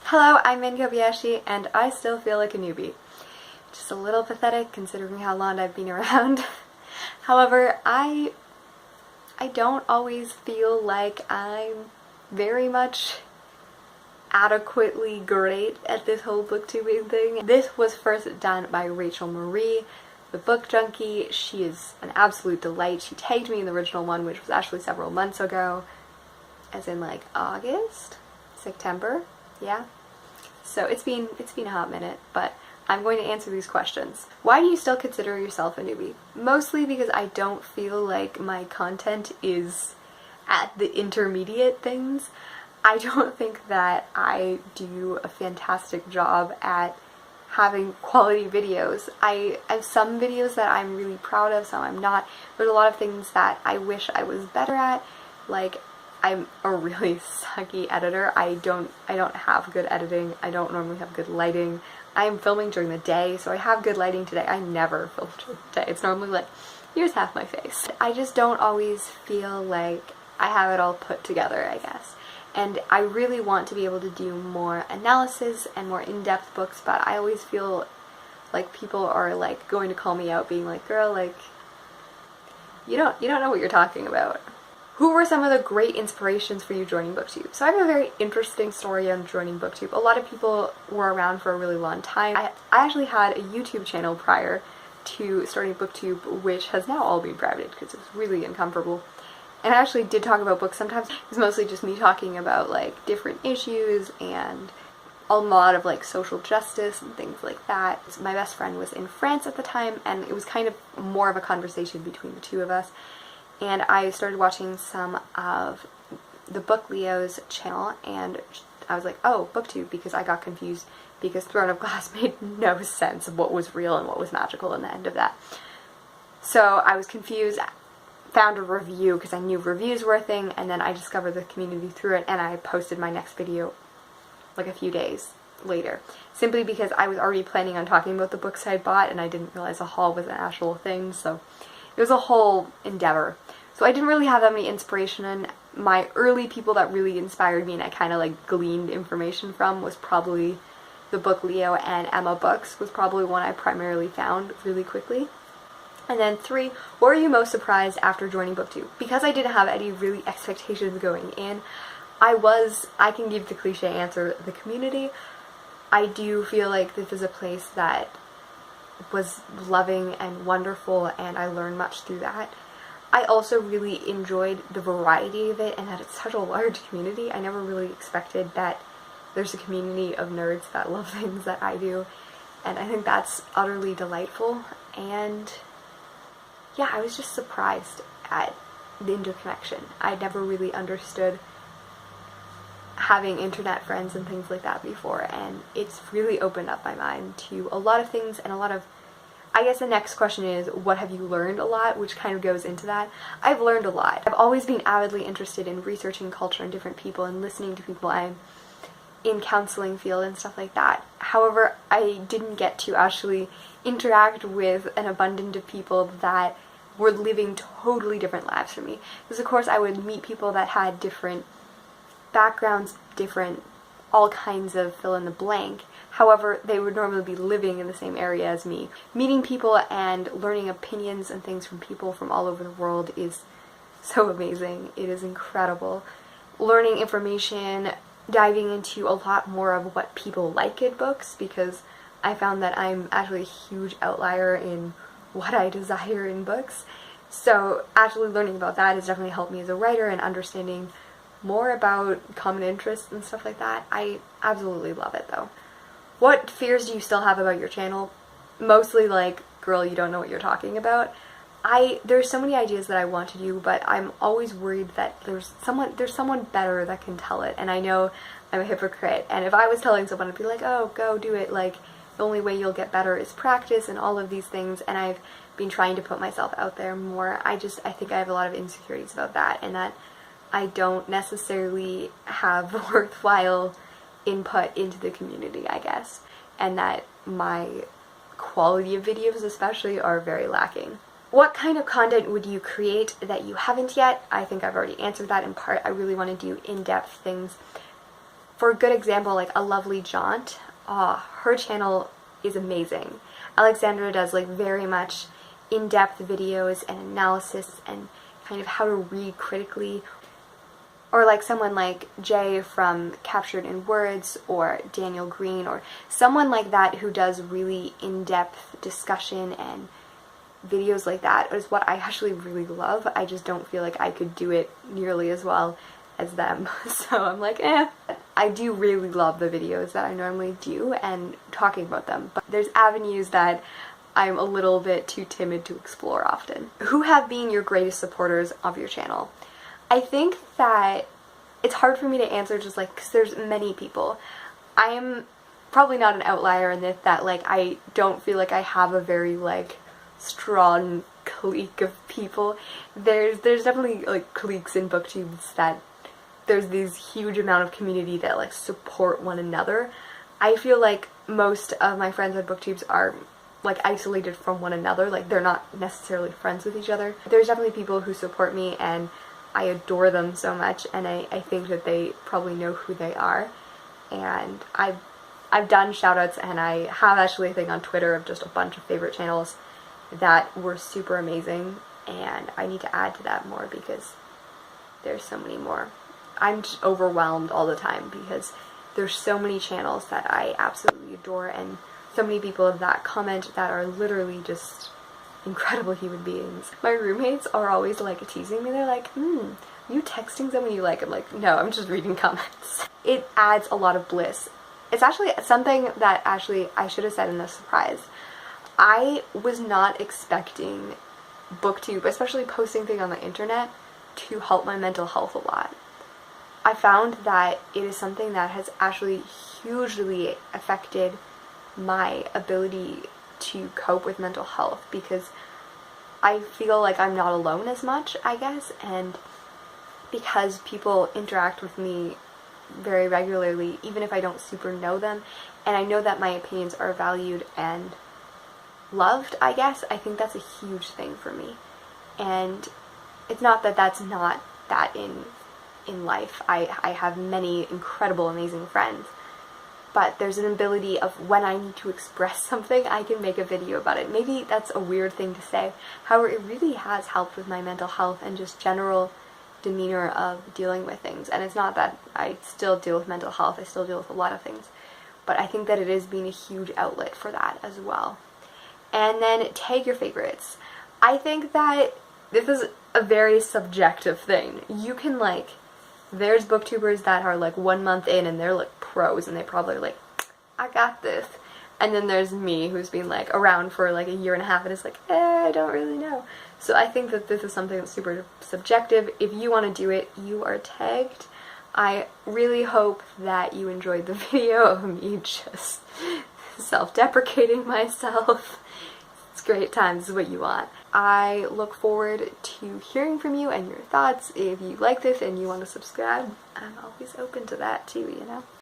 Hello, I'm Min Kobayashi, and I still feel like a newbie. Just a little pathetic considering how long I've been around. However, I don't always feel like I'm very much adequately great at this whole booktubing thing. This was first done by Rachel Marie, the book junkie. She is an absolute delight. She tagged me in the original one, which was actually several months ago, as in like August? September? Yeah. So it's been a hot minute, but I'm going to answer these questions. Why do you still consider yourself a newbie? Mostly because I don't feel like my content is at the intermediate things. I don't think that I do a fantastic job at having quality videos. I have some videos that I'm really proud of, some I'm not. There's a lot of things that I wish I was better at, like I'm a really sucky editor. I don't have good editing. I don't normally have good lighting. I'm filming during the day, so I have good lighting today. I never film during the day. It's normally like, here's half my face. I just don't always feel like I have it all put together, I guess. And I really want to be able to do more analysis and more in-depth books, but I always feel like people are like going to call me out being like, girl, like, you don't know what you're talking about. Who were some of the great inspirations for you joining BookTube? So I have a very interesting story on joining BookTube. A lot of people were around for a really long time. I actually had a YouTube channel prior to starting BookTube, which has now all been private because it was really uncomfortable. And I actually did talk about books sometimes. It was mostly just me talking about like different issues and a lot of like social justice and things like that. My best friend was in France at the time, and it was kind of more of a conversation between the two of us. And I started watching some of the Book Leo's channel, and I was like, oh, BookTube, because I got confused because Throne of Glass made no sense of what was real and what was magical in the end of that. So I was confused, found a review because I knew reviews were a thing, and then I discovered the community through it, and I posted my next video like a few days later, simply because I was already planning on talking about the books I bought, and I didn't realize a haul was an actual thing, so it was a whole endeavor. So I didn't really have that many inspiration, and my early people that really inspired me and I kind of like gleaned information from was probably the Book Leo, and Emma Books was probably one I primarily found really quickly. And then 3, what were you most surprised after joining BookTube? Because I didn't have any really expectations going in, I can give the cliche answer, the community. I do feel like this is a place that was loving and wonderful, and I learned much through that. I also really enjoyed the variety of it and that it's such a large community. I never really expected that there's a community of nerds that love things that I do, and I think that's utterly delightful. And yeah, I was just surprised at the interconnection. I never really understood having internet friends and things like that before, and it's really opened up my mind to a lot of things, and a lot of, I guess the next question is, what have you learned a lot, which kind of goes into that. I've learned a lot. I've always been avidly interested in researching culture and different people and listening to people. I'm in counseling field and stuff like that. However, I didn't get to actually interact with an abundance of people that were living totally different lives from me. Because of course I would meet people that had different backgrounds, different all kinds of fill in the blank. However, they would normally be living in the same area as me. Meeting people and learning opinions and things from people from all over the world is so amazing. It is incredible. Learning information, diving into a lot more of what people like in books, because I found that I'm actually a huge outlier in what I desire in books. So actually learning about that has definitely helped me as a writer and understanding more about common interests and stuff like that. I absolutely love it though. What fears do you still have about your channel? Mostly like, girl, you don't know what you're talking about. There's so many ideas that I want to do, but I'm always worried that there's someone better that can tell it, and I know I'm a hypocrite, and if I was telling someone, I'd be like, oh, go do it, like, the only way you'll get better is practice and all of these things, and I've been trying to put myself out there more. I think I have a lot of insecurities about that, and that I don't necessarily have worthwhile input into the community, I guess, and that my quality of videos especially are very lacking. What kind of content would you create that you haven't yet? I think I've already answered that in part. I really want to do in-depth things. for a good example, like A Lovely Jaunt, her channel is amazing. Alexandra does like very much in-depth videos and analysis and kind of how to read critically. Or like someone like Jay from Captured in Words, or Daniel Green, or someone like that who does really in-depth discussion and videos like that is what I actually really love. I just don't feel like I could do it nearly as well as them. So I'm like, eh. I do really love the videos that I normally do and talking about them, but there's avenues that I'm a little bit too timid to explore often. Who have been your greatest supporters of your channel? I think that it's hard for me to answer just like because there's many people. I am probably not an outlier in this, that like I don't feel like I have a very like strong clique of people. There's definitely like cliques in booktubes that there's this huge amount of community that like support one another. I feel like most of my friends at booktubes are like isolated from one another, like they're not necessarily friends with each other. There's definitely people who support me and I adore them so much, and I think that they probably know who they are. And I've done shoutouts, and I have actually a thing on Twitter of just a bunch of favorite channels that were super amazing, and I need to add to that more because there's so many more. I'm just overwhelmed all the time because there's so many channels that I absolutely adore, and so many people of that comment that are literally just incredible human beings. My roommates are always like teasing me. They're like, you texting someone you like? I'm like, no, I'm just reading comments. It adds a lot of bliss. It's actually something that actually I should have said in the surprise. I was not expecting BookTube, especially posting things on the internet, to help my mental health a lot. I found that it is something that has actually hugely affected my ability to cope with mental health, because I feel like I'm not alone as much, I guess, and because people interact with me very regularly, even if I don't super know them, and I know that my opinions are valued and loved, I guess, I think that's a huge thing for me. And it's not that that's not that in life. I have many incredible, amazing friends, but there's an ability of when I need to express something, I can make a video about it. Maybe that's a weird thing to say. However, it really has helped with my mental health and just general demeanor of dealing with things. And it's not that I still deal with mental health, I still deal with a lot of things, but I think that it is being a huge outlet for that as well. And then tag your favorites. I think that this is a very subjective thing. You can like, there's booktubers that are like 1 month in and they're like pros and they probably like, I got this. And then there's me who's been like around for like a year and a half and it's like, I don't really know. So I think that this is something that's super subjective. If you want to do it, you are tagged. I really hope that you enjoyed the video of me just self-deprecating myself. It's great times, this is what you want. I look forward to hearing from you and your thoughts. If you like this and you want to subscribe, I'm always open to that too, you know?